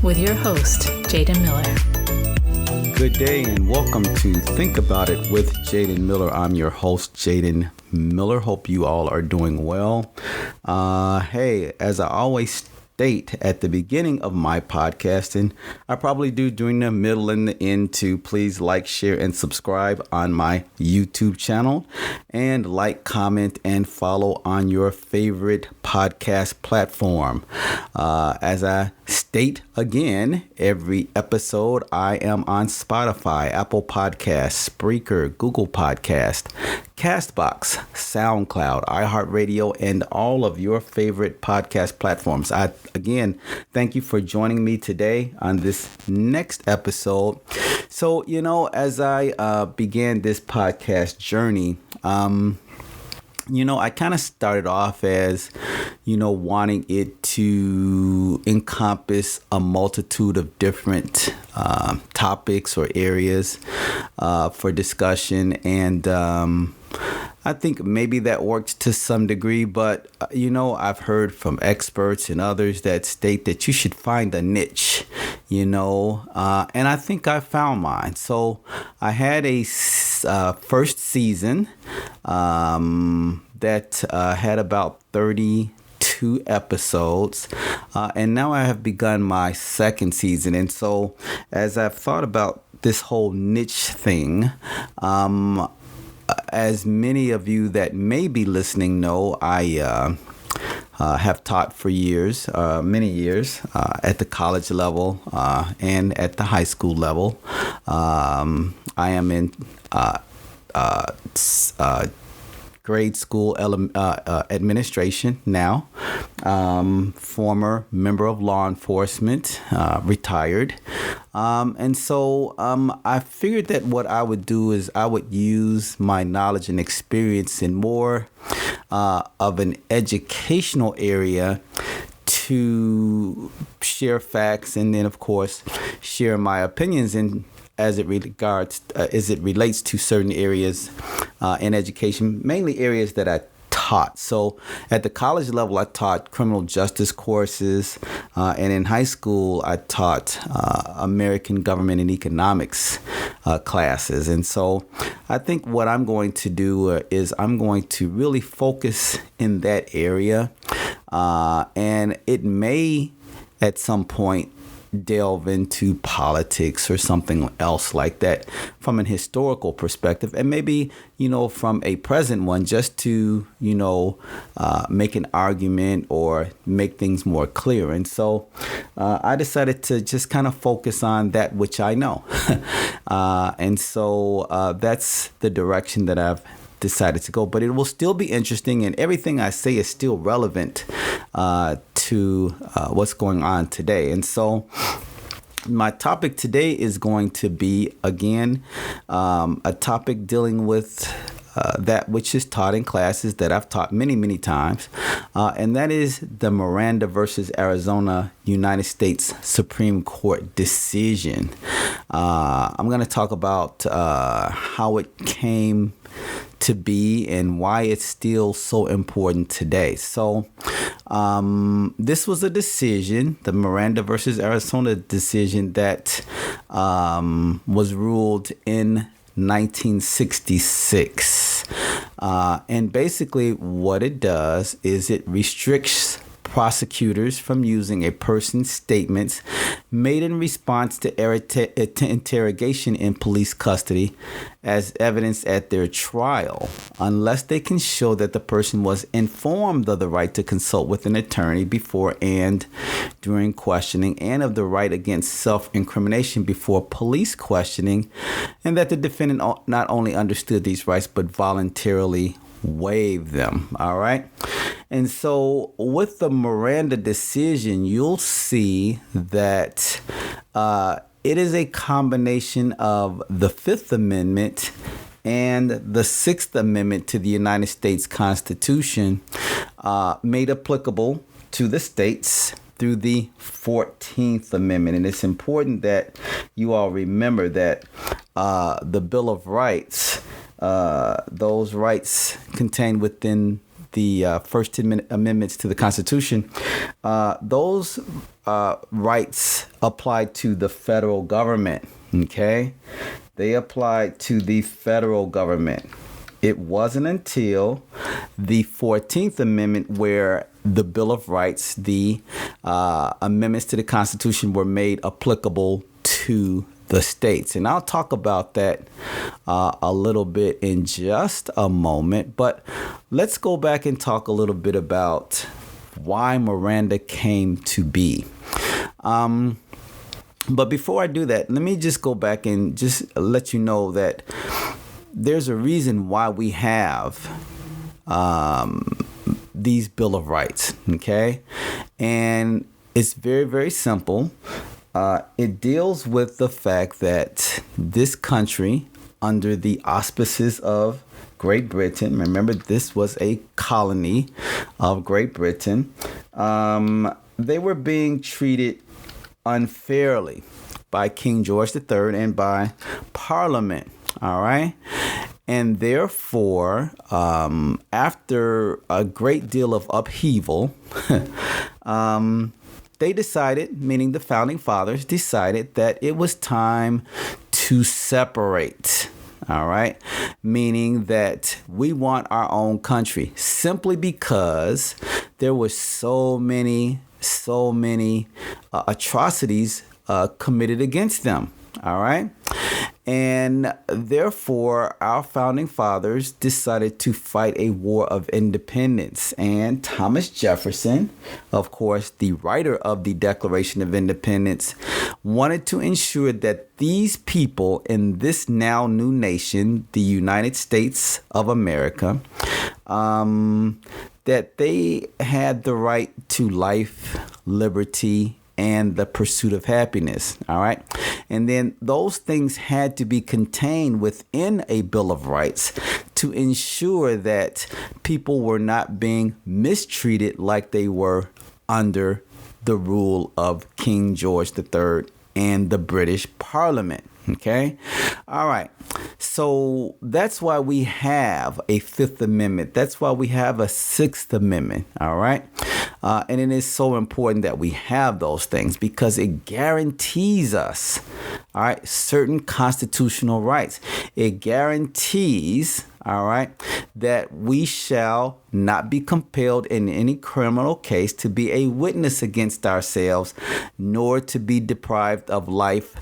with your host, Jaden Miller. Good day and welcome to Think About It with Jaden Miller. I'm your host, Jaden Miller. Hope you all are doing well. Hey, as I always state at the beginning of my podcast, and I probably do during the middle and the end too, please like, share, and subscribe on my YouTube channel, and like, comment, and follow on your favorite podcast platform. As I state again, every episode I am on Spotify, Apple Podcasts, Spreaker, Google Podcast, Castbox, SoundCloud, iHeartRadio, and all of your favorite podcast platforms. I again thank you for joining me today on this next episode. So, as I began this podcast journey, I kind of started off as, wanting it to encompass a multitude of different topics or areas for discussion. And I think maybe that worked to some degree, but, I've heard from experts and others that state that you should find a niche, and I think I found mine. So I had a first season that had about 32 episodes, and now I have begun my second season. And so as I've thought about this whole niche thing, as many of you that may be listening know, I have taught for years, many years, at the college level and at the high school level. I am in grade school administration now, former member of law enforcement, retired. And so I figured that what I would do is I would use my knowledge and experience in more of an educational area to share facts and then, of course, share my opinions as it relates to certain areas in education, mainly areas that I taught. So at the college level, I taught criminal justice courses, and in high school, I taught American government and economics classes. And so I think what I'm going to do is I'm going to really focus in that area, and it may at some point delve into politics or something else like that from an historical perspective, and maybe from a present one, just to make an argument or make things more clear. And so I decided to just kind of focus on that which I know. And so that's the direction that I've decided to go, but it will still be interesting, and everything I say is still relevant to what's going on today. And so my topic today is going to be, again, a topic dealing with that which is taught in classes that I've taught many, many times, and that is the Miranda versus Arizona United States Supreme Court decision. I'm going to talk about how it came to be and why it's still so important today. So this was a decision, the Miranda versus Arizona decision, that was ruled in 1966. And basically what it does is it restricts prosecutors from using a person's statements made in response to interrogation in police custody as evidence at their trial, unless they can show that the person was informed of the right to consult with an attorney before and during questioning, and of the right against self-incrimination before police questioning, and that the defendant not only understood these rights but voluntarily waive them. All right. And so with the Miranda decision, you'll see that it is a combination of the Fifth Amendment and the Sixth Amendment to the United States Constitution, made applicable to the states through the 14th Amendment. And it's important that you all remember that the Bill of Rights, those rights contained within the First Amendments to the Constitution, those rights apply to the federal government. Okay, they applied to the federal government. It wasn't until the 14th Amendment where the Bill of Rights, the amendments to the Constitution, were made applicable to the states. And I'll talk about that a little bit in just a moment. But let's go back and talk a little bit about why Miranda came to be. But before I do that, let me just go back and just let you know that there's a reason why we have these Bill of Rights, okay? And it's very, very simple. It deals with the fact that this country, under the auspices of Great Britain, remember this was a colony of Great Britain, they were being treated unfairly by King George III and by Parliament. All right. And therefore, after a great deal of upheaval, they decided, meaning the founding fathers decided, that it was time to separate. All right. Meaning that we want our own country, simply because there were so many atrocities committed against them. All right. And therefore, our founding fathers decided to fight a war of independence. And Thomas Jefferson, of course, the writer of the Declaration of Independence, wanted to ensure that these people in this now new nation, the United States of America, that they had the right to life, liberty, and the pursuit of happiness. All right. And then those things had to be contained within a Bill of Rights to ensure that people were not being mistreated like they were under the rule of King George III and the British Parliament. Okay. All right. So that's why we have a Fifth Amendment. That's why we have a Sixth Amendment. All right. And it is so important that we have those things because it guarantees us, all right, certain constitutional rights. It guarantees, all right, that we shall not be compelled in any criminal case to be a witness against ourselves, nor to be deprived of life,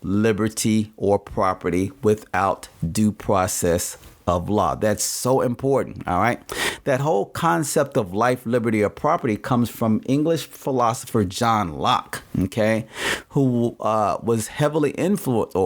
liberty, or property without due process of law. That's so important. All right. That whole concept of life, liberty, or property comes from English philosopher John Locke, okay, who was heavily influenced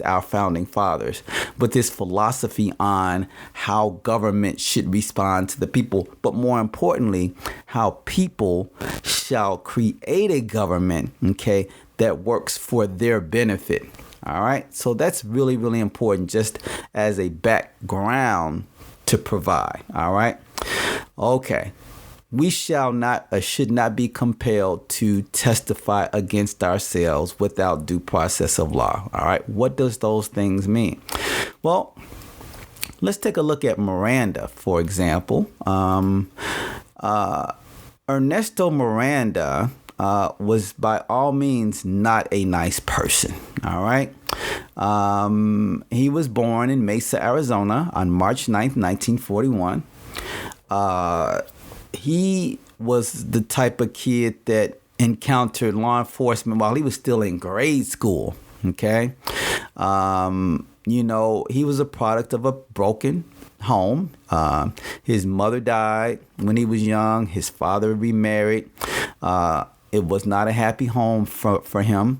our founding fathers with his philosophy on how government should respond to the people, but more importantly, how people shall create a government, okay, that works for their benefit. All right. So that's really, really important just as a background to provide. All right. OK. We shall not or should not be compelled to testify against ourselves without due process of law. All right. What does those things mean? Well, let's take a look at Miranda, for example. Ernesto Miranda was by all means not a nice person. All right. He was born in Mesa, Arizona on March 9th, 1941. He was the type of kid that encountered law enforcement while he was still in grade school. OK. He was a product of a broken home. His mother died when he was young. His father remarried. It was not a happy home for him.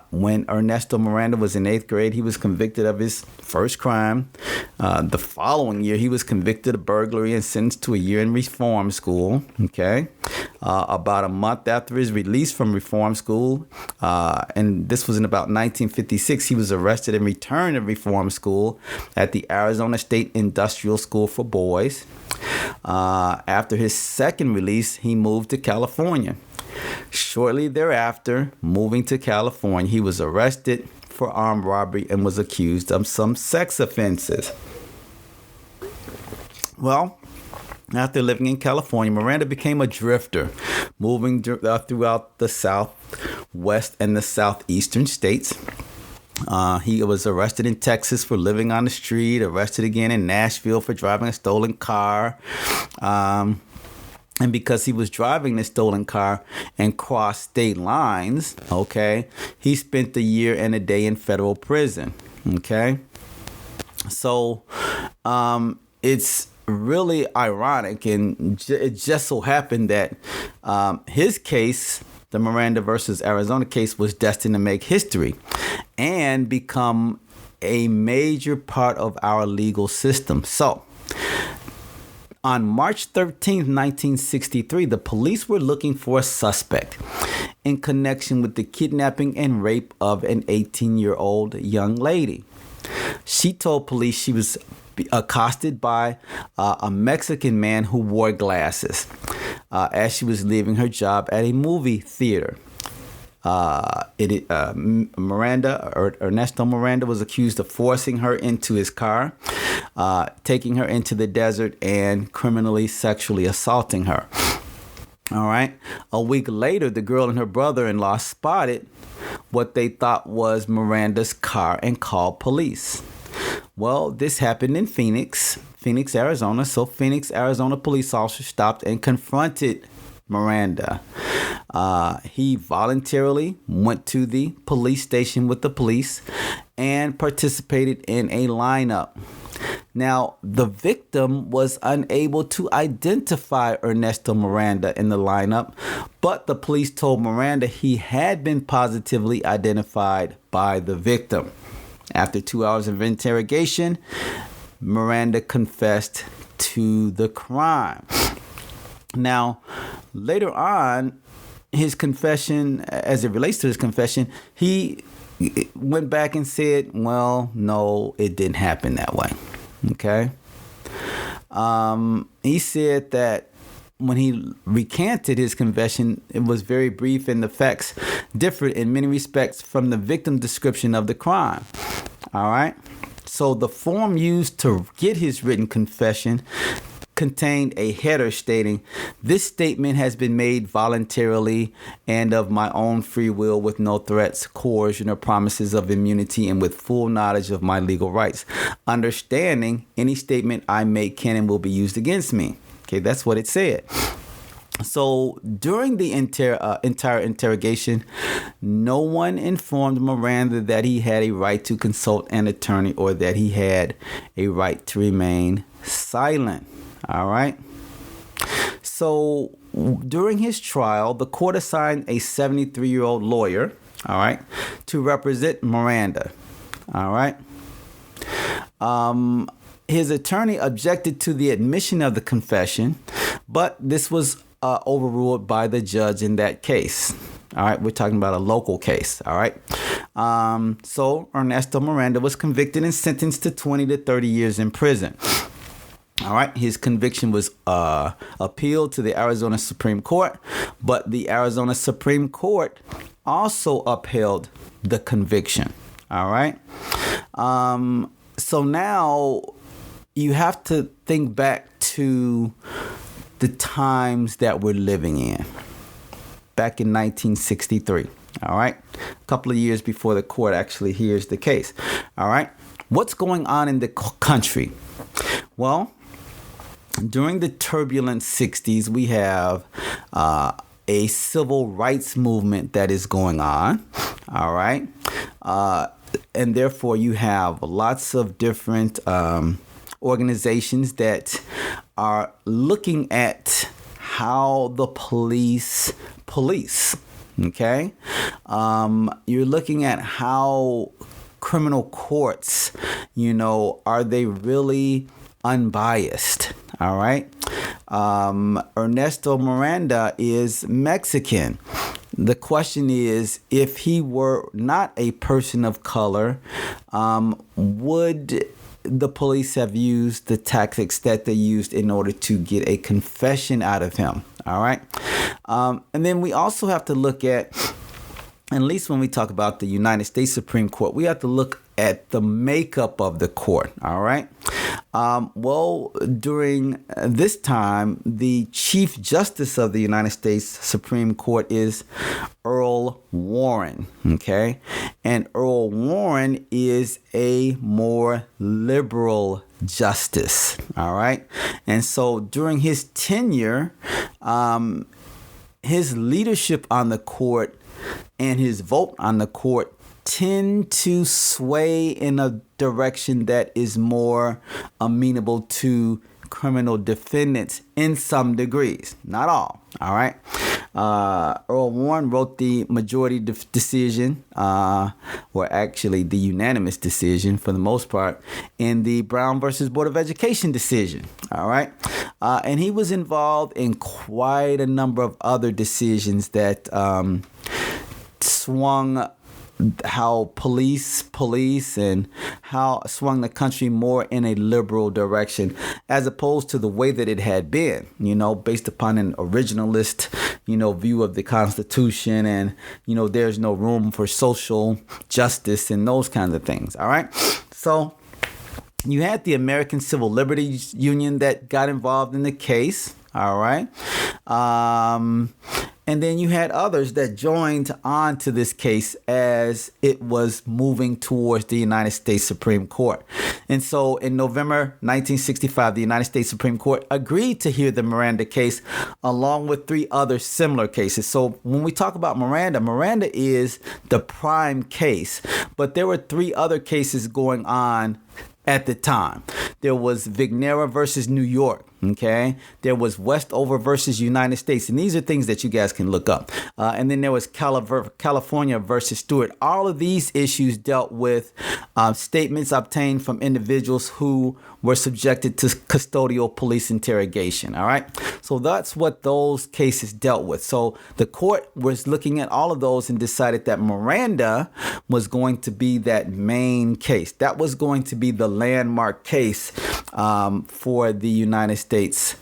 When Ernesto Miranda was in 8th grade, he was convicted of his first crime. The following year, he was convicted of burglary and sentenced to a year in reform school. Okay. About a month after his release from reform school, and this was in about 1956, he was arrested and returned to reform school at the Arizona State Industrial School for Boys. After his second release, he moved to California. Shortly thereafter, moving to California, he was arrested for armed robbery and was accused of some sex offenses. Well, After living in California, Miranda became a drifter, moving throughout the Southwest and the Southeastern states. He was arrested in Texas for living on the street, arrested again in Nashville for driving a stolen car. And because he was driving this stolen car and crossed state lines, okay, he spent a year and a day in federal prison, okay? So it's really ironic, and it just so happened that his case, the Miranda versus Arizona case, was destined to make history and become a major part of our legal system. So, on March 13th, 1963, the police were looking for a suspect in connection with the kidnapping and rape of an 18-year-old young lady. She told police she was accosted by a Mexican man who wore glasses as she was leaving her job at a movie theater. Ernesto Miranda was accused of forcing her into his car, taking her into the desert, and criminally sexually assaulting her. All right. A week later, the girl and her brother-in-law spotted what they thought was Miranda's car and called police. Well, this happened in Phoenix, Arizona. So Phoenix, Arizona police officers stopped and confronted Miranda. He voluntarily went to the police station with the police and participated in a lineup. Now, the victim was unable to identify Ernesto Miranda in the lineup, but the police told Miranda he had been positively identified by the victim. After 2 hours of interrogation, Miranda confessed to the crime. Now, later on, his confession, as it relates to his confession, he went back and said, well, no, it didn't happen that way. Okay. He said that when he recanted his confession, it was very brief and the facts differed in many respects from the victim's description of the crime. All right. So the form used to get his written confession contained a header stating, "This statement has been made voluntarily and of my own free will, with no threats, coercion, or promises of immunity, and with full knowledge of my legal rights. Understanding any statement I make can and will be used against me." Okay, that's what it said. So during the entire interrogation, no one informed Miranda that he had a right to consult an attorney or that he had a right to remain silent. All right. So during his trial, the court assigned a 73-year-old lawyer, all right, to represent Miranda. All right. His attorney objected to the admission of the confession, but this was overruled by the judge in that case. All right, we're talking about a local case. All right. So Ernesto Miranda was convicted and sentenced to 20 to 30 years in prison. All right. His conviction was appealed to the Arizona Supreme Court, but the Arizona Supreme Court also upheld the conviction. All right. So now you have to think back to the times that we're living in. Back in 1963. All right. A couple of years before the court actually hears the case. All right. What's going on in the country? Well, during the turbulent 60s, we have a civil rights movement that is going on. All right. And therefore, you have lots of different organizations that are looking at how the police. Okay. You're looking at how criminal courts, are they really unbiased? All right. Ernesto Miranda is Mexican. The question is, if he were not a person of color, would the police have used the tactics that they used in order to get a confession out of him? All right. And then we also have to look at least when we talk about the United States Supreme Court, we have to look at the makeup of the court. All right. Well, during this time, the Chief Justice of the United States Supreme Court is Earl Warren, okay? And Earl Warren is a more liberal justice, all right? And so during his tenure, his leadership on the court and his vote on the court tend to sway in a direction that is more amenable to criminal defendants in some degrees, not all right? Earl Warren wrote the majority decision, or actually the unanimous decision for the most part, in the Brown versus Board of Education decision, all right? And he was involved in quite a number of other decisions that swung how police and how swung the country more in a liberal direction as opposed to the way that it had been, based upon an originalist, view of the Constitution, and, there's no room for social justice and those kinds of things. All right. So you had the American Civil Liberties Union that got involved in the case. All right. And then you had others that joined on to this case as it was moving towards the United States Supreme Court. And so in November 1965, the United States Supreme Court agreed to hear the Miranda case along with 3 other similar cases. So when we talk about Miranda is the prime case, but there were 3 other cases going on at the time. There was Vignera versus New York. Okay, there was Westover versus United States, and these are things that you guys can look up. And then there was California versus Stewart. All of these issues dealt with statements obtained from individuals who were subjected to custodial police interrogation. All right, so that's what those cases dealt with. So the court was looking at all of those and decided that Miranda was going to be that main case. That was going to be the landmark case for the United States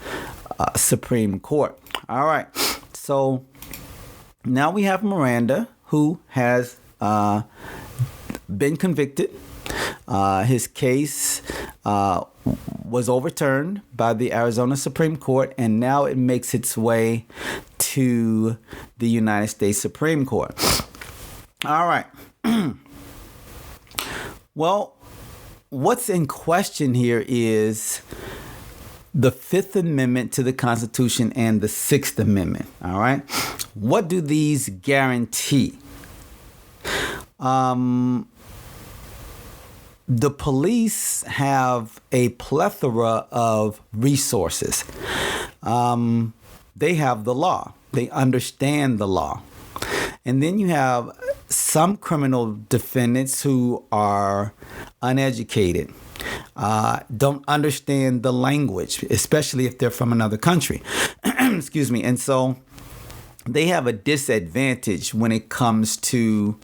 Supreme Court. All right. So now we have Miranda, who has been convicted. His case was overturned by the Arizona Supreme Court, and now it makes its way to the United States Supreme Court. All right. Well, what's in question here is the Fifth Amendment to the Constitution and the Sixth Amendment. All right. What do these guarantee? The police have a plethora of resources. They have the law. They understand the law. And then you have some criminal defendants who are uneducated, don't understand the language, especially if they're from another country. Excuse me. And so they have a disadvantage when it comes to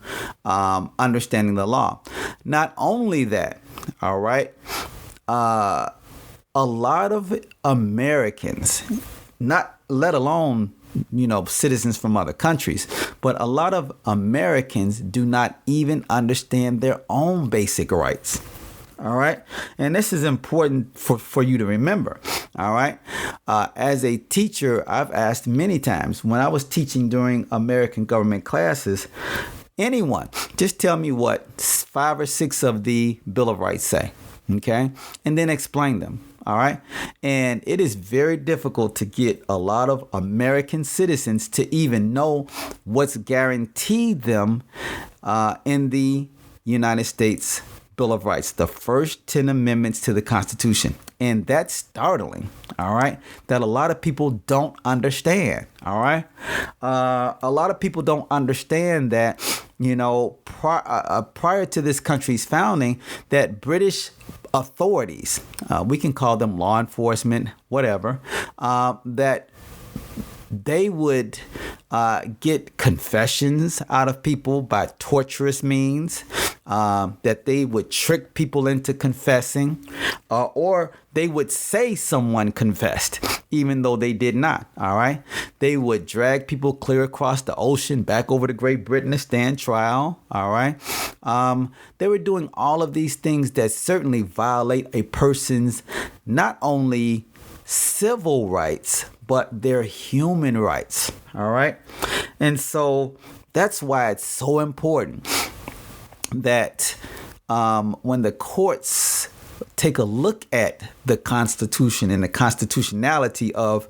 understanding the law. Not only that, all right, a lot of Americans, not let alone citizens from other countries, but a lot of Americans do not even understand their own basic rights. All right. And this is important for you to remember. All right. As a teacher, I've asked many times when I was teaching during American government classes, anyone, just tell me what 5 or 6 of the Bill of Rights say. OK, and then explain them. All right. And it is very difficult to get a lot of American citizens to even know what's guaranteed them in the United States Bill of Rights, the first 10 amendments to the Constitution. And that's startling. All right. That a lot of people don't understand. All right. A lot of people don't understand that, prior to this country's founding, that British authorities, we can call them law enforcement, whatever, that they would get confessions out of people by torturous means, that they would trick people into confessing, or they would say someone confessed. even though they did not. All right. They would drag people clear across the ocean back over to Great Britain to stand trial. All right. They were doing all of these things that certainly violate a person's not only civil rights, but their human rights. All right. And so that's why it's so important that when the courts take a look at the Constitution and the constitutionality of,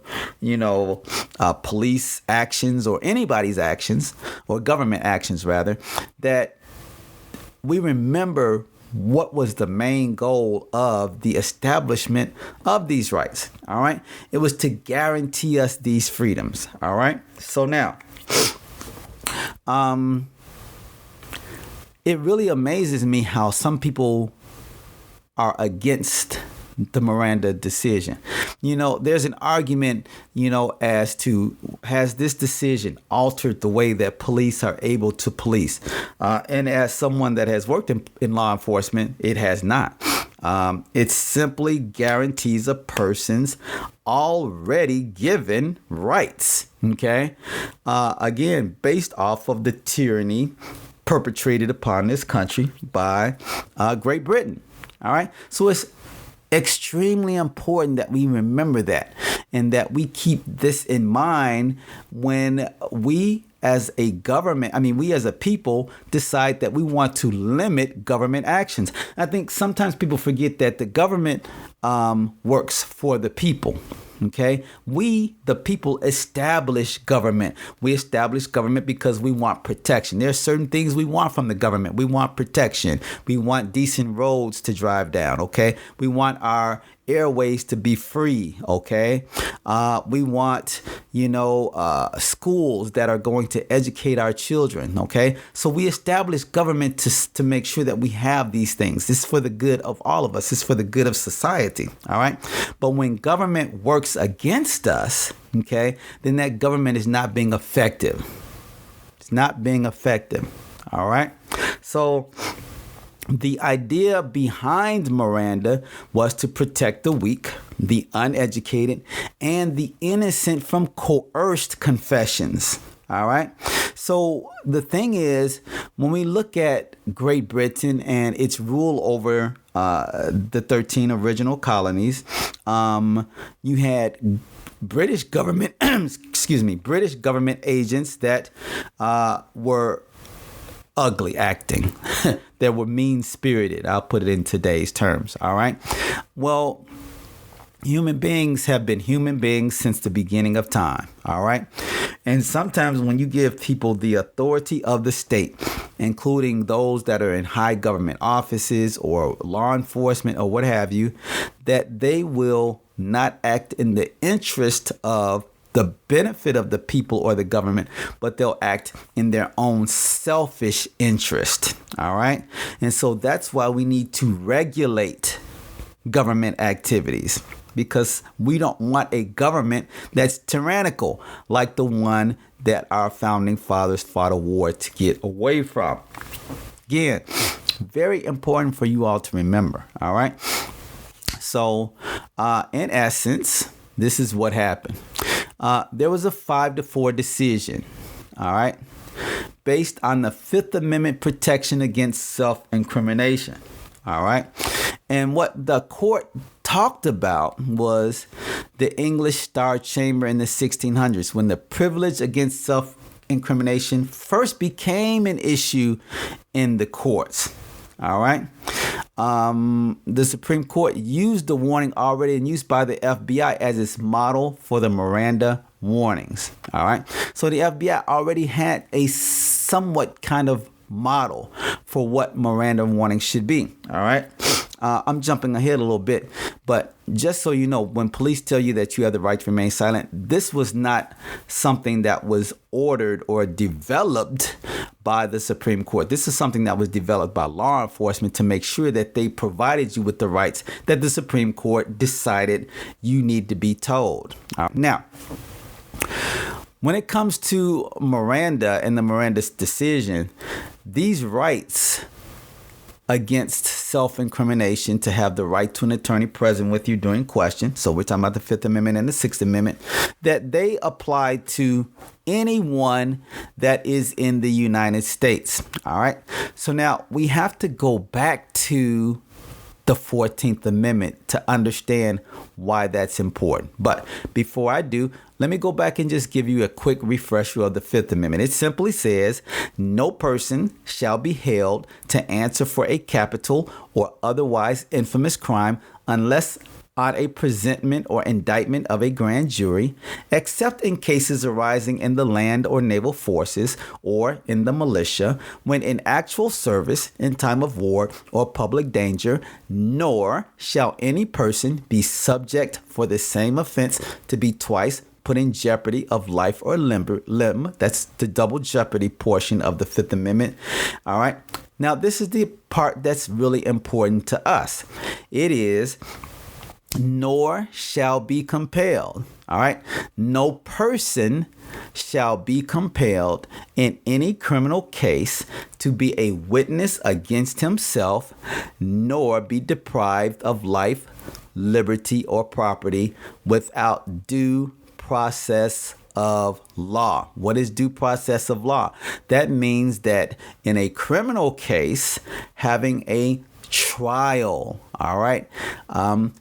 police actions or anybody's actions or government actions, rather, that we remember what was the main goal of the establishment of these rights. All right. It was to guarantee us these freedoms. All right. So now, it really amazes me how some people are against the Miranda decision. There's an argument, as to, has this decision altered the way that police are able to police? And as someone that has worked in law enforcement, it has not. It simply guarantees a person's already given rights. Okay. Again, based off of the tyranny perpetrated upon this country by Great Britain. All right. So it's extremely important that we remember that and that we keep this in mind when we as a government, we as a people decide that we want to limit government actions. I think sometimes people forget that the government works for the people. Okay, we, the people, establish government. We establish government because we want protection. There are certain things we want from the government. We want protection. We want decent roads to drive down. Okay, we want our airways to be free. Okay, we want, schools that are going to educate our children. Okay, so we establish government to make sure that we have these things. This is for the good of all of us. This is for the good of society. All right, but when government works against us, okay, then that government is not being effective. It's not being effective. All right, so the idea behind Miranda was to protect the weak, the uneducated, and the innocent from coerced confessions. All right. So the thing is, when we look at Great Britain and its rule over the 13 original colonies, you had British government, British government agents that were ugly acting. They were mean-spirited. I'll put it in today's terms. All right. Well, human beings have been human beings since the beginning of time. All right. And sometimes when you give people the authority of the state, including those that are in high government offices or law enforcement or what have you, that they will not act in the interest of the benefit of the people or the government, but they'll act in their own selfish interest. All right. And so that's why we need to regulate government activities, because we don't want a government that's tyrannical like the one that our founding fathers fought a war to get away from. Again, very important for you all to remember. All right. So in essence, this is what happened. There was a 5-4 decision, all right, based on the Fifth Amendment protection against self-incrimination, all right. And what the court talked about was the English Star Chamber in the 1600s, when the privilege against self-incrimination first became an issue in the courts, all right. The Supreme Court used the warning already in use by the FBI as its model for the Miranda warnings. All right. So the FBI already had a somewhat kind of model for what Miranda warnings should be. All right. I'm jumping ahead a little bit, but just so you know, when police tell you that you have the right to remain silent, this was not something that was ordered or developed by the Supreme Court. This is something that was developed by law enforcement to make sure that they provided you with the rights that the Supreme Court decided you need to be told. Now, when it comes to Miranda and the Miranda's decision, these rights against self-incrimination, to have the right to an attorney present with you during question. So we're talking about the Fifth Amendment and the Sixth Amendment, that they apply to anyone that is in the United States. All right. So now we have to go back to the 14th Amendment to understand why that's important. But before I do, let me go back and just give you a quick refresher of the Fifth Amendment. It simply says, no person shall be held to answer for a capital or otherwise infamous crime unless on a presentment or indictment of a grand jury, except in cases arising in the land or naval forces or in the militia, when in actual service in time of war or public danger, nor shall any person be subject for the same offense to be twice put in jeopardy of life or limb. That's the double jeopardy portion of the Fifth Amendment. All right. Now, this is the part that's really important to us. It is, nor shall be compelled. All right. No person shall be compelled in any criminal case to be a witness against himself, nor be deprived of life, liberty, or property without due process of law. What is due process of law? That means that in a criminal case, having a trial, all right,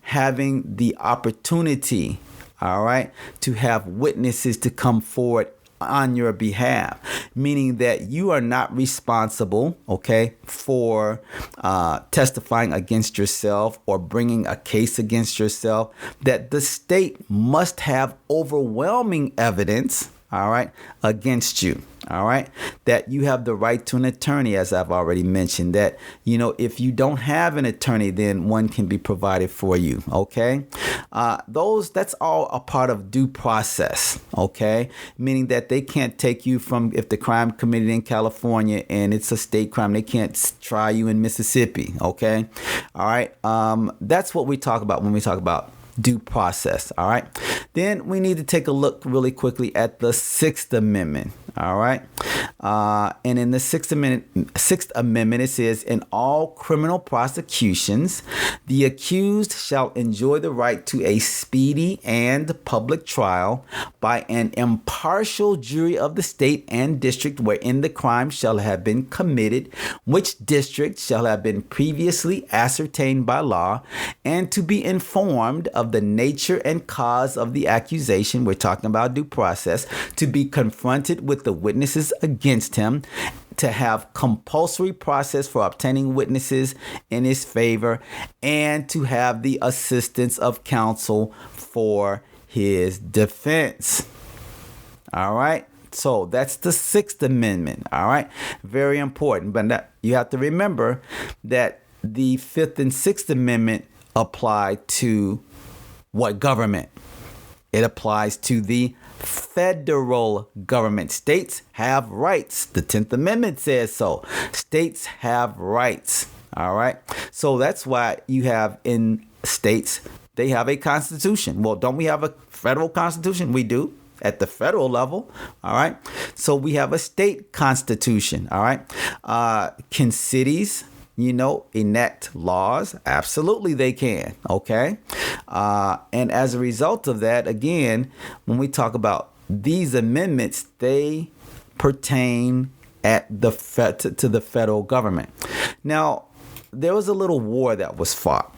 having the opportunity, all right, to have witnesses to come forward on your behalf, meaning that you are not responsible, okay, for testifying against yourself or bringing a case against yourself, that the state must have overwhelming evidence, all right, against you. All right, that you have the right to an attorney, as I've already mentioned, that, you know, if you don't have an attorney, then one can be provided for you. OK, that's all a part of due process. OK, meaning that they can't take you from, if the crime committed in California and it's a state crime, they can't try you in Mississippi. OK, all right. That's what we talk about when we talk about due process. All right. Then we need to take a look really quickly at the Sixth Amendment. All right. And in the Sixth Amendment, it says, in all criminal prosecutions, the accused shall enjoy the right to a speedy and public trial by an impartial jury of the state and district wherein the crime shall have been committed, which district shall have been previously ascertained by law, and to be informed of the nature and cause of the accusation. We're talking about due process. To be confronted with the witnesses against him, to have compulsory process for obtaining witnesses in his favor, and to have the assistance of counsel for his defense. All right. So that's the Sixth Amendment. All right. Very important. But you have to remember that the Fifth and Sixth Amendment apply to what government? It applies to the federal government. States have rights. The 10th Amendment says so. States have rights. All right. So that's why you have in states, they have a constitution. Well, don't we have a federal constitution? We do. At the federal level. All right. So we have a state constitution. All right. Can cities, enact laws? Absolutely, they can. Okay. And as a result of that, again, when we talk about these amendments, they pertain to the federal government. Now, there was a little war that was fought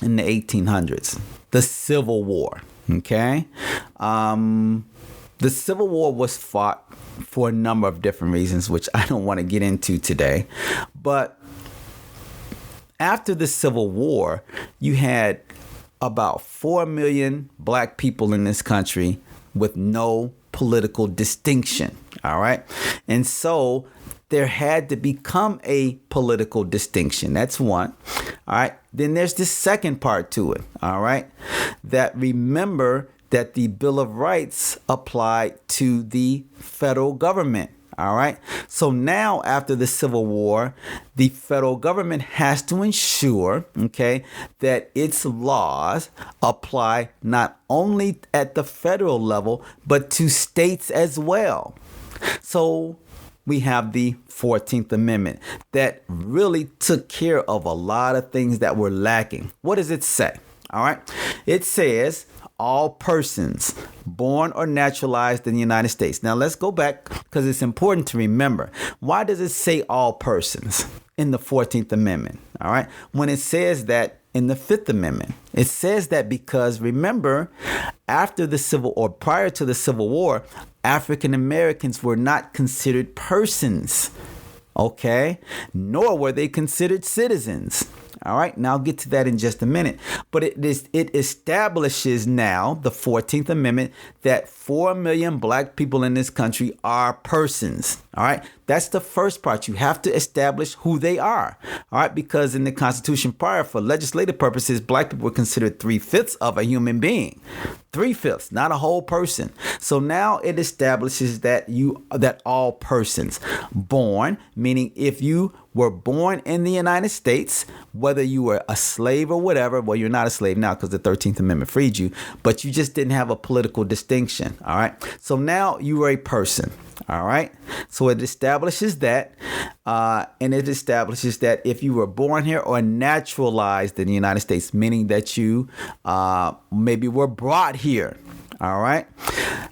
in the 1800s, the Civil War. Okay. The Civil War was fought for a number of different reasons, which I don't want to get into today. But after the Civil War, you had about 4 million black people in this country with no political distinction. All right. And so there had to become a political distinction. That's one. All right. Then there's the second part to it. All right. That remember that the Bill of Rights applied to the federal government. All right. So now after the Civil War, the federal government has to ensure, okay, that its laws apply not only at the federal level, but to states as well. So we have the 14th Amendment that really took care of a lot of things that were lacking. What does it say? All right. It says all persons born or naturalized in the United States. Now let's go back because it's important to remember. Why does it say all persons in the 14th Amendment? All right. When it says that in the Fifth Amendment, it says that because remember, after the Civil or prior to the Civil War, African Americans were not considered persons. Okay. Nor were they considered citizens. All right. Now I'll get to that in just a minute. But it establishes now, the 14th Amendment, that 4 million black people in this country are persons. All right. That's the first part. You have to establish who they are. All right. Because in the Constitution prior, for legislative purposes, black people were considered 3/5 of a human being. 3/5, not a whole person. So now it establishes that all persons born, meaning if you were born in the United States, whether you were a slave or whatever, well, you're not a slave now because the 13th Amendment freed you, but you just didn't have a political distinction. All right. So now you are a person. All right. So it establishes that. And it establishes that if you were born here or naturalized in the United States, meaning that you maybe were brought here. All right.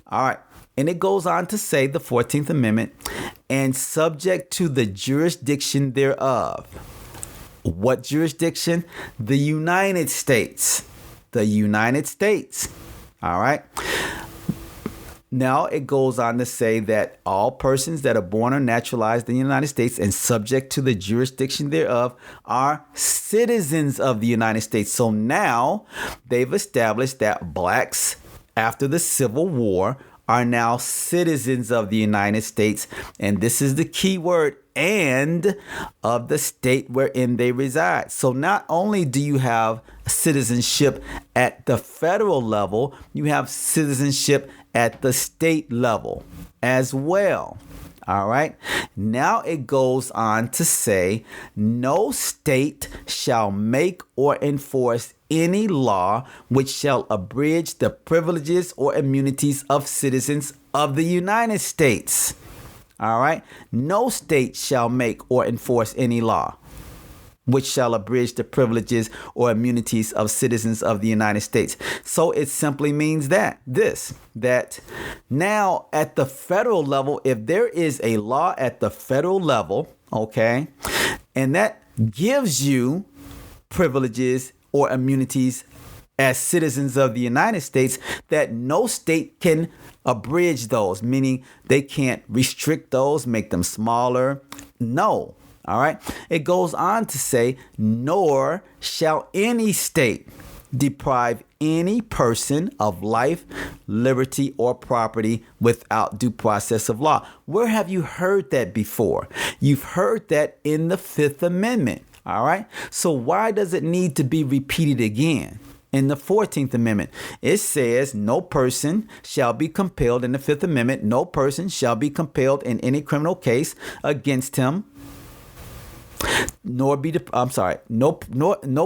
All right. And it goes on to say, the 14th Amendment, and subject to the jurisdiction thereof. What jurisdiction? The United States. The United States. All right. Now it goes on to say that all persons that are born or naturalized in the United States and subject to the jurisdiction thereof are citizens of the United States. So now they've established that blacks after the Civil War are now citizens of the United States. And this is the key word, and of the state wherein they reside. So not only do you have citizenship at the federal level, you have citizenship at the state level as well. All right. Now it goes on to say, no state shall make or enforce any law which shall abridge the privileges or immunities of citizens of the United States. All right. No state shall make or enforce any law which shall abridge the privileges or immunities of citizens of the United States. So it simply means that now at the federal level, if there is a law at the federal level, okay, and that gives you privileges or immunities as citizens of the United States, that no state can abridge those, meaning they can't restrict those, make them smaller. No. All right. It goes on to say, nor shall any state deprive any person of life, liberty, or property without due process of law. Where have you heard that before? You've heard that in the Fifth Amendment. All right. So why does it need to be repeated again? In the 14th Amendment, it says no person shall be compelled in the Fifth Amendment. No person shall be compelled in any criminal case against him. No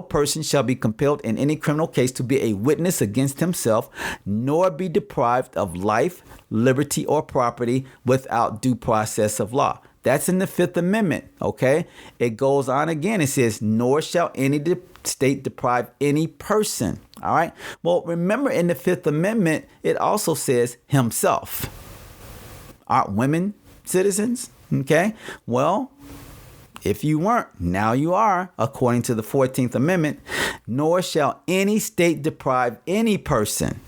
person shall be compelled in any criminal case to be a witness against himself, nor be deprived of life, liberty, or property without due process of law. That's in the Fifth Amendment. Okay. It goes on again. It says, nor shall any state deprive any person. All right. Well, remember in the Fifth Amendment, it also says himself. Aren't women citizens? Okay. Well, if you weren't, now you are, according to the 14th Amendment. Nor shall any state deprive any person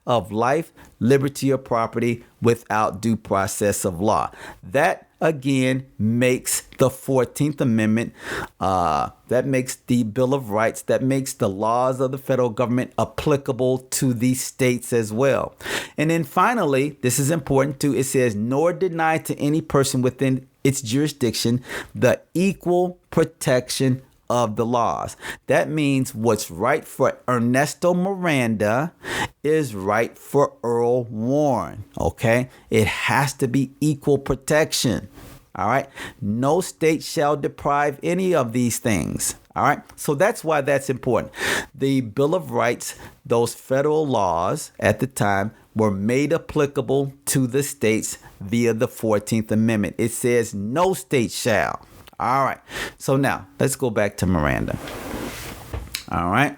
of life, liberty, or property without due process of law. That again makes the 14th Amendment, that makes the Bill of Rights, that makes the laws of the federal government applicable to these states as well. And then finally, this is important too, it says, nor deny to any person within its jurisdiction the equal protection of the laws. That means what's right for Ernesto Miranda is right for Earl Warren. Okay. It has to be equal protection. All right. No state shall deprive any of these things. All right. So that's why that's important. The Bill of Rights, those federal laws at the time, were made applicable to the states via the 14th Amendment. It says no state shall. All right. So now let's go back to Miranda. All right.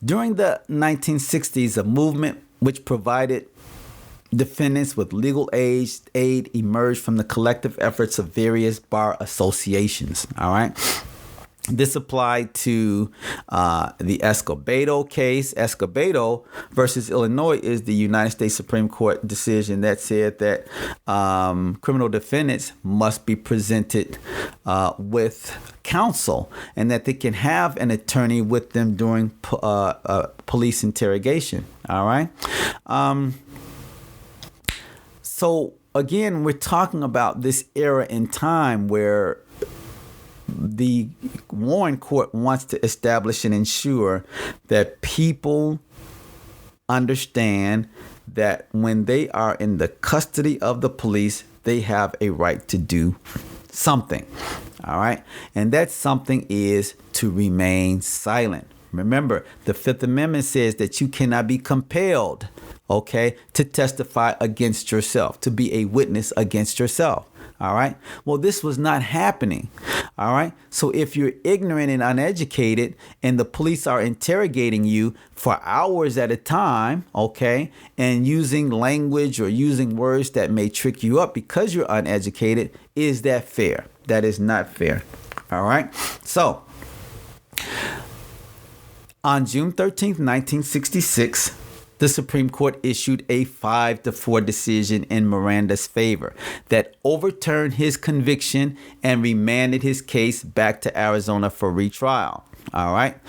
During the 1960s, a movement which provided defendants with legal aid emerged from the collective efforts of various bar associations. All right. This applied to the Escobedo case. Escobedo versus Illinois is the United States Supreme Court decision that said that criminal defendants must be presented with counsel and that they can have an attorney with them during police interrogation. All right. So again, we're talking about this era in time where the Warren Court wants to establish and ensure that people understand that when they are in the custody of the police, they have a right to do something. All right. And that something is to remain silent. Remember, the Fifth Amendment says that you cannot be compelled, okay, to testify against yourself, to be a witness against yourself. All right. Well, this was not happening. All right. So if you're ignorant and uneducated and the police are interrogating you for hours at a time, okay, and using language or using words that may trick you up because you're uneducated, is that fair? That is not fair. All right. So on June 13th, 1966, the Supreme Court issued a 5-4 decision in Miranda's favor that overturned his conviction and remanded his case back to Arizona for retrial. All right.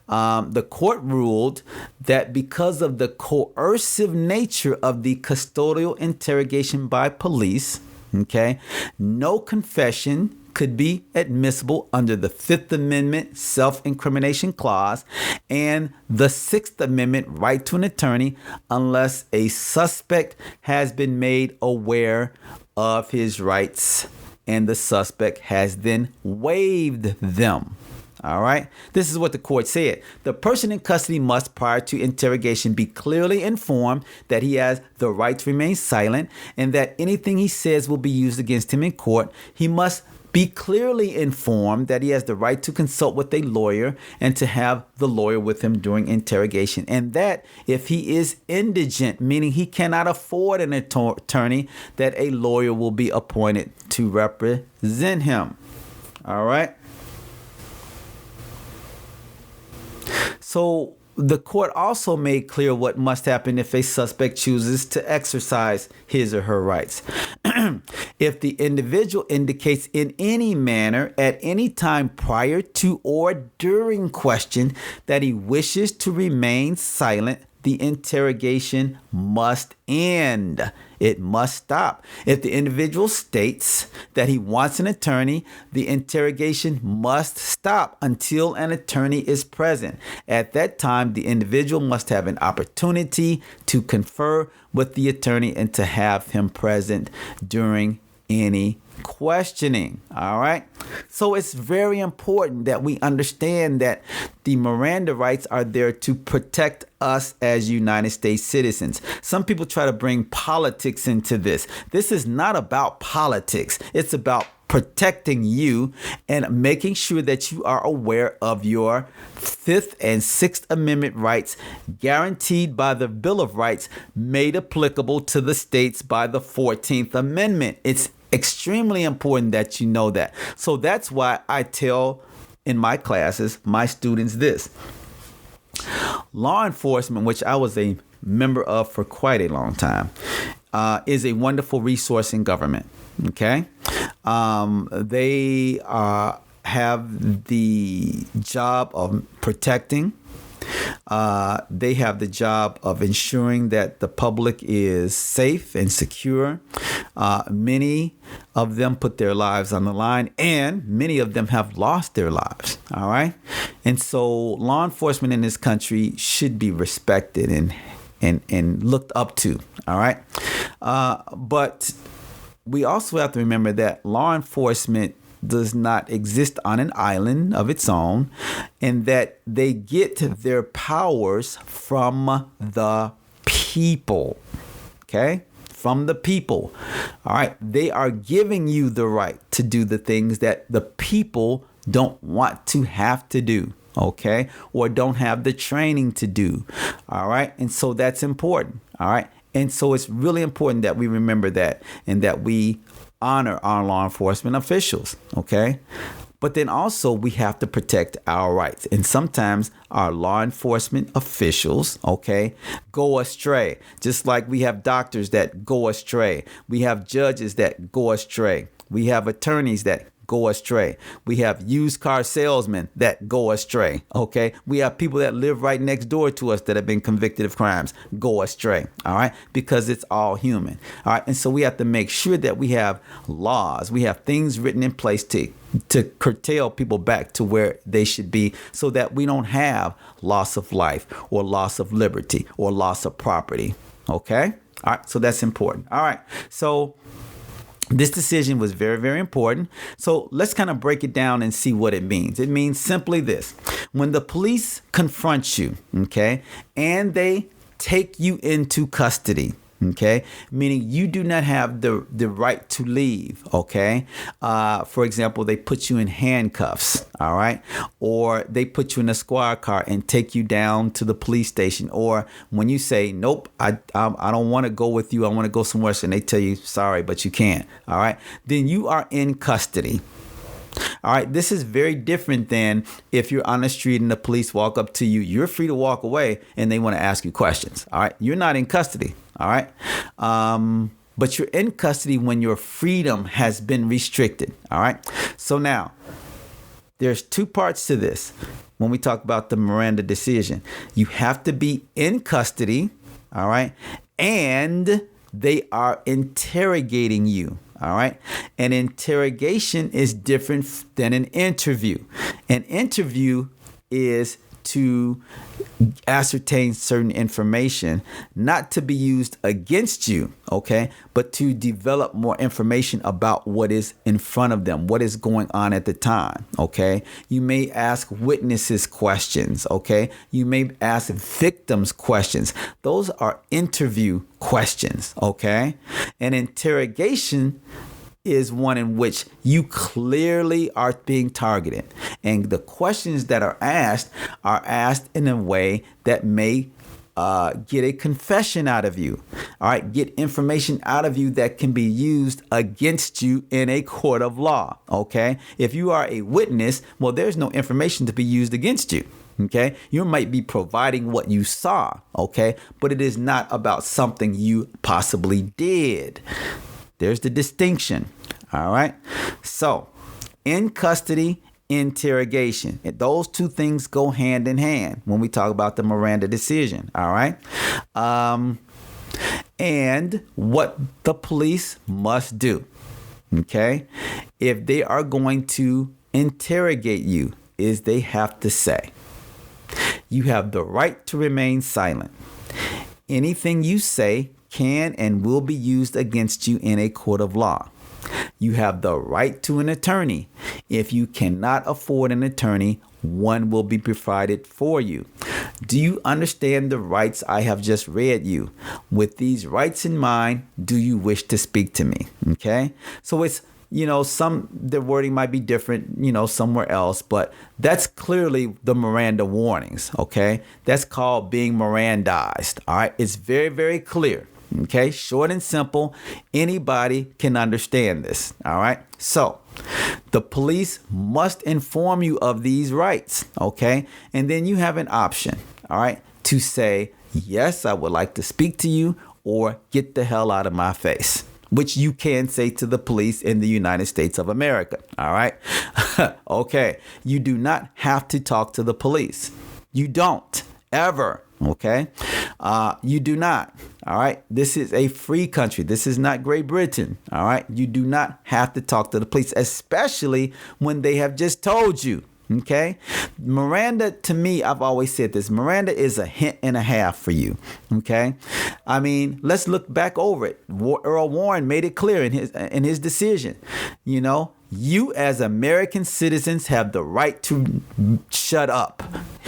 The court ruled that because of the coercive nature of the custodial interrogation by police, okay, no confession could be admissible under the Fifth Amendment self-incrimination clause and the Sixth Amendment right to an attorney unless a suspect has been made aware of his rights and the suspect has then waived them. All right. This is what the court said. The person in custody must, prior to interrogation, be clearly informed that he has the right to remain silent and that anything he says will be used against him in court. He must be clearly informed that he has the right to consult with a lawyer and to have the lawyer with him during interrogation. And that if he is indigent, meaning he cannot afford an attorney, that a lawyer will be appointed to represent him. All right. So the court also made clear what must happen if a suspect chooses to exercise his or her rights. If the individual indicates in any manner at any time prior to or during question that he wishes to remain silent, the interrogation must end. It must stop. If the individual states that he wants an attorney, the interrogation must stop until an attorney is present. At that time, the individual must have an opportunity to confer with the attorney and to have him present during any questioning. All right. So it's very important that we understand that the Miranda rights are there to protect us as United States citizens. Some people try to bring politics into this. This is not about politics. It's about protecting you and making sure that you are aware of your Fifth and Sixth Amendment rights guaranteed by the Bill of Rights made applicable to the states by the 14th Amendment. It's extremely important that you know that. So that's why I tell in my classes, my students this. Law enforcement, which I was a member of for quite a long time, is a wonderful resource in government. Okay. They have the job of protecting. They have the job of ensuring that the public is safe and secure. Many of them put their lives on the line, and many of them have lost their lives. All right. And so law enforcement in this country should be respected and and looked up to. All right. But we also have to remember that law enforcement does not exist on an island of its own, and that they get their powers from the people. Okay? From the people. All right? They are giving you the right to do the things that the people don't want to have to do. Okay? Or don't have the training to do. All right? And so that's important. All right? And so it's really important that we remember that, and that we honor our law enforcement officials, okay? But then also we have to protect our rights. And sometimes our law enforcement officials, okay, go astray. Just like we have doctors that go astray. We have judges that go astray. We have attorneys that go astray. We have used car salesmen that go astray. Okay. We have people that live right next door to us that have been convicted of crimes go astray. All right. Because it's all human. All right. And so we have to make sure that we have laws. We have things written in place to curtail people back to where they should be, so that we don't have loss of life or loss of liberty or loss of property. Okay. All right. So that's important. All right. So this decision was very, very important. So let's kind of break it down and see what it means. It means simply this. When the police confront you, okay, and they take you into custody, okay, meaning you do not have the right to leave, okay? For example, they put you in handcuffs, all right? Or they put you in a squad car and take you down to the police station. Or when you say, nope, I don't want to go with you, I want to go somewhere else, and they tell you, sorry, but you can't, all right? Then you are in custody. All right. This is very different than if you're on the street and the police walk up to you. You're free to walk away and they want to ask you questions. All right. You're not in custody. All right. But you're in custody when your freedom has been restricted. All right. So now there's two parts to this. When we talk about the Miranda decision, you have to be in custody. All right. And they are interrogating you. All right. An interrogation is different than an interview. An interview is to ascertain certain information, not to be used against you, okay, but to develop more information about what is in front of them, what is going on at the time, okay? You may ask witnesses questions, okay? You may ask victims questions. Those are interview questions, okay? An interrogation is one in which you clearly are being targeted. And the questions that are asked in a way that may get a confession out of you. All right, get information out of you that can be used against you in a court of law. Okay, if you are a witness, well, there's no information to be used against you. Okay, you might be providing what you saw. Okay, but it is not about something you possibly did. There's the distinction. All right. So in custody, interrogation. And those two things go hand in hand when we talk about the Miranda decision. All right. And what the police must do. Okay. If they are going to interrogate you, is they have to say, you have the right to remain silent. Anything you say can and will be used against you in a court of law. You have the right to an attorney. If you cannot afford an attorney, one will be provided for you. Do you understand the rights I have just read you? With these rights in mind, do you wish to speak to me? Okay. So it's, the wording might be different, somewhere else, but that's clearly the Miranda warnings. Okay. That's called being Mirandized. All right. It's very, very clear. Okay, short and simple. Anybody can understand this. All right. So the police must inform you of these rights. Okay. And then you have an option. All right. To say, yes, I would like to speak to you, or get the hell out of my face, which you can say to the police in the United States of America. All right. Okay. You do not have to talk to the police. You don't ever. Okay. You do not. All right. This is a free country. This is not Great Britain. All right. You do not have to talk to the police, especially when they have just told you. Okay. Miranda, to me, I've always said this. Miranda is a hint and a half for you. Okay, I mean, let's look back over it. Earl Warren made it clear in his decision. You know, you as American citizens have the right to shut up.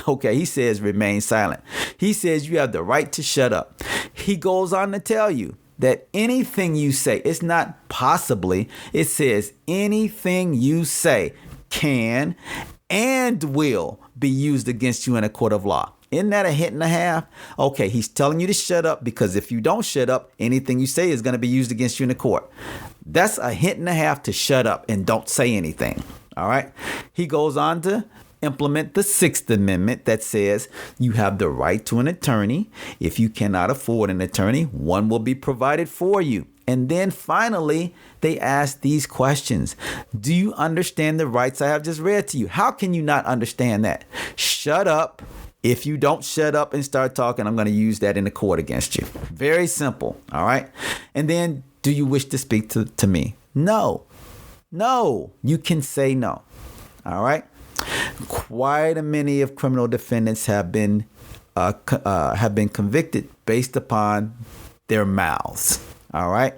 Okay, he says remain silent. He says you have the right to shut up. He goes on to tell you that anything you say, it's not possibly, it says anything you say can and will be used against you in a court of law. Isn't that a hint and a half? Okay, he's telling you to shut up because if you don't shut up, anything you say is going to be used against you in the court. That's a hint and a half to shut up and don't say anything. All right. He goes on to implement the Sixth Amendment that says you have the right to an attorney. If you cannot afford an attorney, one will be provided for you. And then finally, they ask these questions. Do you understand the rights I have just read to you? How can you not understand that? Shut up. If you don't shut up and start talking, I'm going to use that in the court against you. Very simple. All right. And then, do you wish to speak to me? No. No. You can say no. All right. Quite a many of criminal defendants have been convicted based upon their mouths. All right.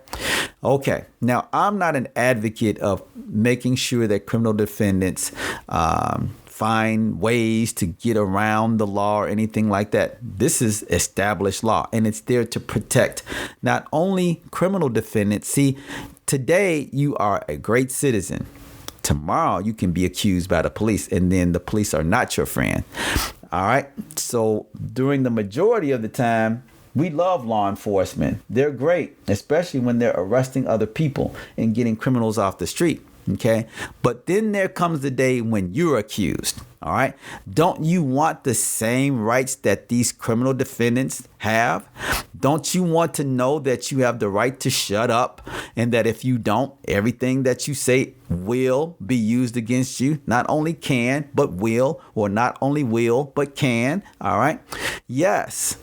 Okay. Now, I'm not an advocate of making sure that criminal defendants find ways to get around the law or anything like that. This is established law, and it's there to protect not only criminal defendants. See, today you are a great citizen. Tomorrow you can be accused by the police, and then the police are not your friend. All right. So during the majority of the time, we love law enforcement. They're great, especially when they're arresting other people and getting criminals off the street. Okay. But then there comes the day when you're accused. All right. Don't you want the same rights that these criminal defendants have? Don't you want to know that you have the right to shut up, and that if you don't, everything that you say will be used against you? Not only can, but will, or not only will, but can. All right. Yes.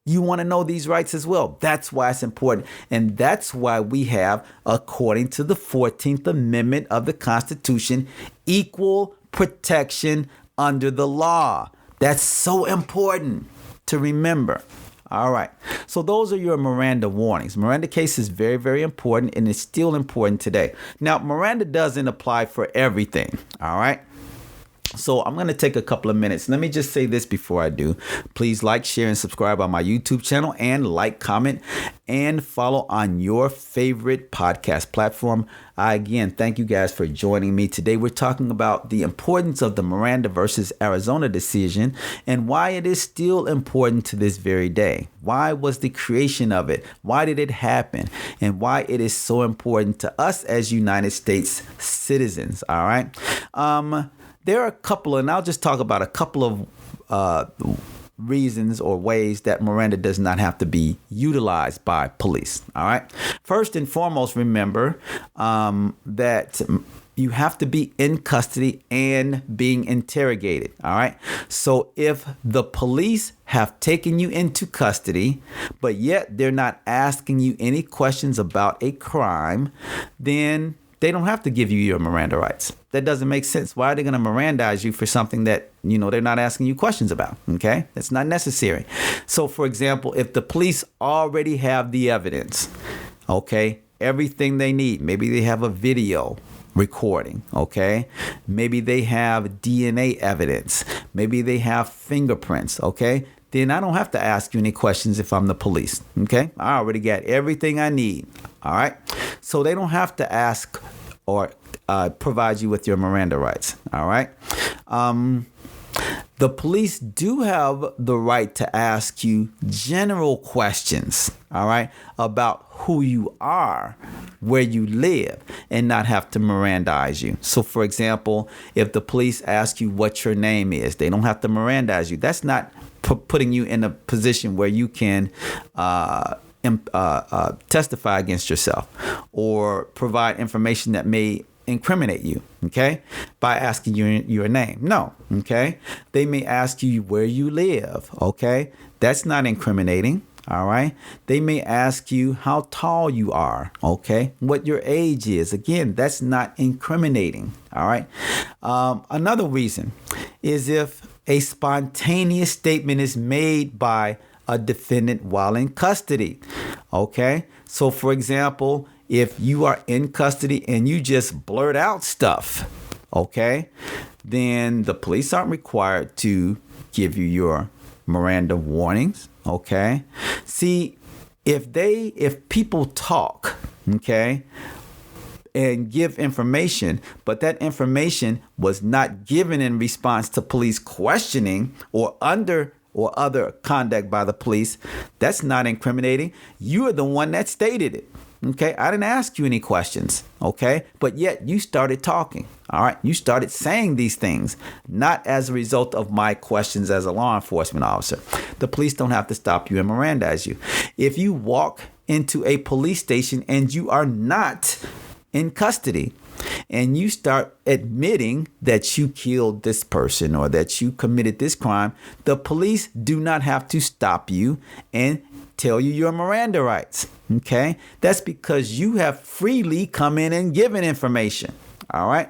You want to know these rights as well. That's why it's important. And that's why we have, according to the 14th Amendment of the Constitution, equal protection under the law. That's so important to remember. All right. So those are your Miranda warnings. Miranda case is very, very important, and it's still important today. Now, Miranda doesn't apply for everything. All right. So I'm going to take a couple of minutes. Let me just say this before I do. Please like, share, and subscribe on my YouTube channel, and like, comment, and follow on your favorite podcast platform. Again, thank you guys for joining me. Today, we're talking about the importance of the Miranda versus Arizona decision and why it is still important to this very day. Why was the creation of it? Why did it happen? And why it is so important to us as United States citizens. All right. There are a couple, and I'll just talk about a couple of reasons or ways that Miranda does not have to be utilized by police. All right. First and foremost, remember that you have to be in custody and being interrogated. All right. So if the police have taken you into custody, but yet they're not asking you any questions about a crime, then they don't have to give you your Miranda rights. That doesn't make sense. Why are they going to Mirandize you for something that, they're not asking you questions about? Okay. That's not necessary. So, for example, if the police already have the evidence, okay, everything they need, maybe they have a video recording, okay, maybe they have DNA evidence, maybe they have fingerprints, okay, then I don't have to ask you any questions if I'm the police. Okay. I already got everything I need. All right. So they don't have to ask or provide you with your Miranda rights. All right. The police do have the right to ask you general questions, all right, about who you are, where you live, and not have to Mirandize you. So, for example, if the police ask you what your name is, they don't have to Mirandize you. That's not putting you in a position where you can testify against yourself or provide information that may incriminate you, okay, by asking you your name. No, okay. They may ask you where you live, okay. That's not incriminating, all right. They may ask you how tall you are, okay, what your age is. Again, that's not incriminating, all right. Another reason is if a spontaneous statement is made by a defendant while in custody. Okay? So, for example, if you are in custody and you just blurt out stuff, okay, then the police aren't required to give you your Miranda warnings. Okay? See, if people talk, okay, and give information, but that information was not given in response to police questioning or other conduct by the police, that's not incriminating. You are the one that stated it. Okay, I didn't ask you any questions, okay? But yet you started talking, all right? You started saying these things, not as a result of my questions as a law enforcement officer. The police don't have to stop you and Mirandize you. If you walk into a police station and you are not in custody and you start admitting that you killed this person or that you committed this crime, the police do not have to stop you and tell you your Miranda rights. Okay, that's because you have freely come in and given information. All right.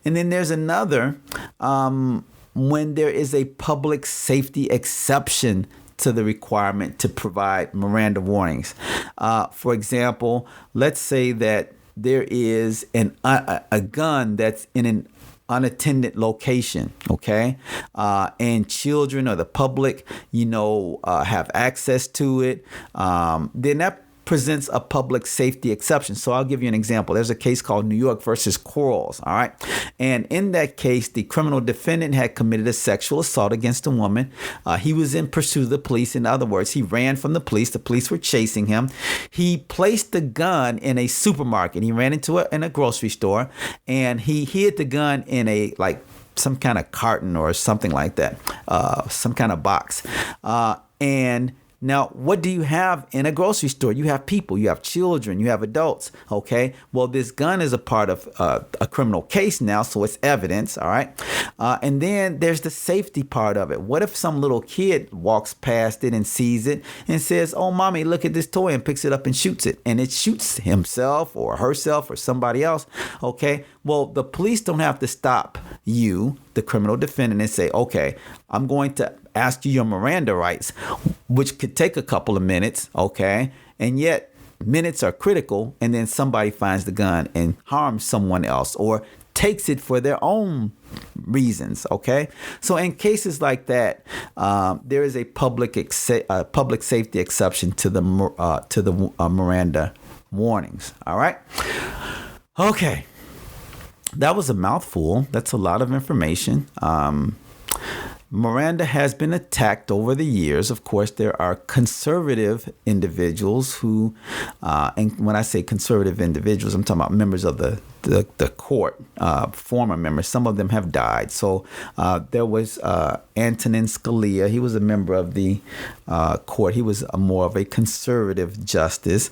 And then there's another when there is a public safety exception to the requirement to provide Miranda warnings. For example, let's say that there is a gun that's in an unattended location, okay, and children or the public, have access to it, then that presents a public safety exception. So I'll give you an example. There's a case called New York versus Quarles, all right? And in that case, the criminal defendant had committed a sexual assault against a woman. He was in pursuit of the police. In other words, he ran from the police. The police were chasing him. He placed the gun in a supermarket. He ran into in a grocery store, and he hid the gun in some kind of carton or something like that, some kind of box. And now, what do you have in a grocery store? You have people, you have children, you have adults, okay? Well, this gun is a part of a criminal case now, so it's evidence, all right? And then there's the safety part of it. What if some little kid walks past it and sees it and says, "Oh, mommy, look at this toy," and picks it up and shoots it, and it shoots himself or herself or somebody else, okay? Well, the police don't have to stop you, the criminal defendant, and say, "Okay, I'm going to ask you your Miranda rights," which could take a couple of minutes, okay? And yet minutes are critical, and then somebody finds the gun and harms someone else or takes it for their own reasons, okay? So in cases like that, there is a public safety exception to the Miranda warnings, all right? Okay. That was a mouthful. That's a lot of information. Miranda has been attacked over the years. Of course, there are conservative individuals who, and when I say conservative individuals, I'm talking about members of the court, former members. Some of them have died. So there was Antonin Scalia. He was a member of the court. He was more of a conservative justice.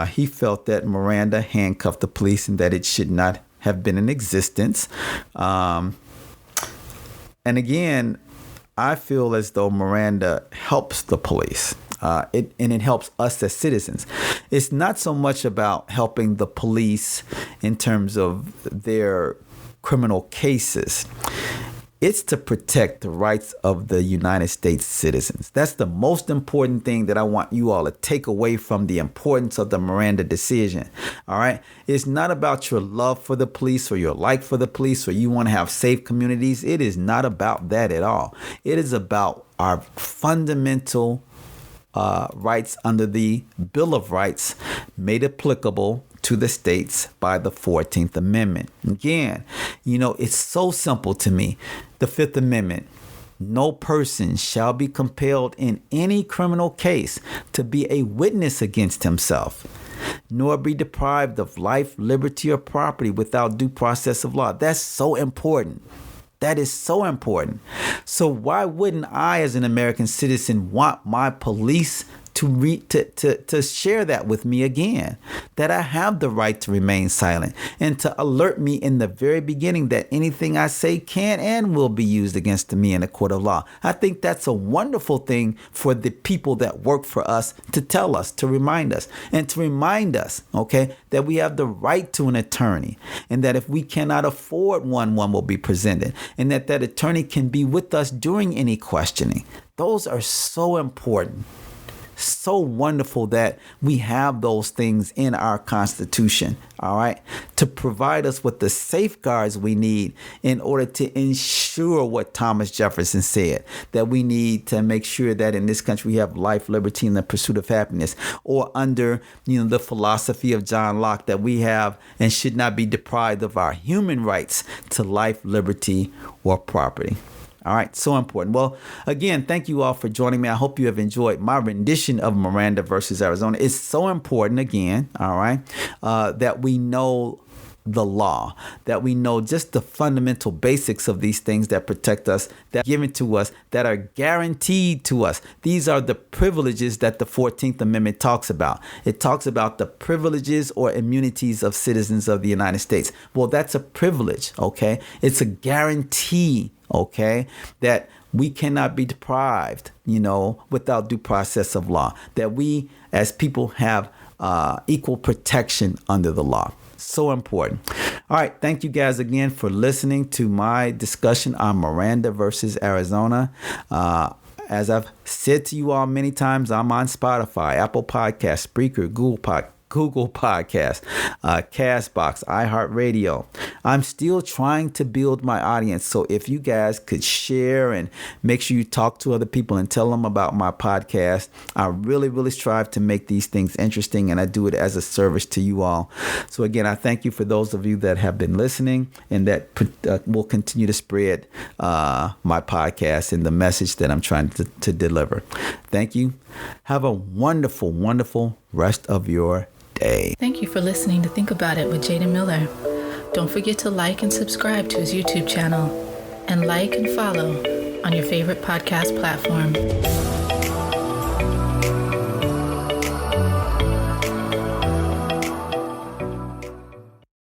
He felt that Miranda handcuffed the police and that it should not have been in existence. And again, I feel as though Miranda helps the police. It helps us as citizens. It's not so much about helping the police in terms of their criminal cases. It's to protect the rights of the United States citizens. That's the most important thing that I want you all to take away from the importance of the Miranda decision. All right. It's not about your love for the police or your like for the police or you want to have safe communities. It is not about that at all. It is about our fundamental rights under the Bill of Rights made applicable to the states by the 14th Amendment. Again, it's so simple to me. The 5th Amendment, no person shall be compelled in any criminal case to be a witness against himself, nor be deprived of life, liberty, or property without due process of law. That's so important. That is so important. So why wouldn't I, as an American citizen, want my police to share that with me again, that I have the right to remain silent, and to alert me in the very beginning that anything I say can and will be used against me in a court of law. I think that's a wonderful thing for the people that work for us to tell us, to remind us, and to remind us, okay, that we have the right to an attorney, and that if we cannot afford one will be presented, and that attorney can be with us during any questioning. Those are so important. So wonderful that we have those things in our Constitution, all right, to provide us with the safeguards we need in order to ensure what Thomas Jefferson said, that we need to make sure that in this country we have life, liberty, and the pursuit of happiness, or under, the philosophy of John Locke, that we have and should not be deprived of our human rights to life, liberty, or property. All right, so important. Well, again, thank you all for joining me. I hope you have enjoyed my rendition of Miranda versus Arizona. It's so important, again, all right, that we know the law, that we know just the fundamental basics of these things that protect us, that are given to us, that are guaranteed to us. These are the privileges that the 14th Amendment talks about. It talks about the privileges or immunities of citizens of the United States. Well, that's a privilege, okay? It's a guarantee, okay, that we cannot be deprived, without due process of law, that we as people have equal protection under the law. So important. All right. Thank you guys again for listening to my discussion on Miranda versus Arizona. As I've said to you all many times, I'm on Spotify, Apple Podcasts, Spreaker, Google Podcast, Castbox, iHeartRadio. I'm still trying to build my audience. So if you guys could share and make sure you talk to other people and tell them about my podcast, I really, really strive to make these things interesting, and I do it as a service to you all. So again, I thank you for those of you that have been listening and that will continue to spread my podcast and the message that I'm trying to deliver. Thank you. Have a wonderful, wonderful rest of your day. Thank you for listening to Think About It with Jaden Miller. Don't forget to like and subscribe to his YouTube channel, and like and follow on your favorite podcast platform.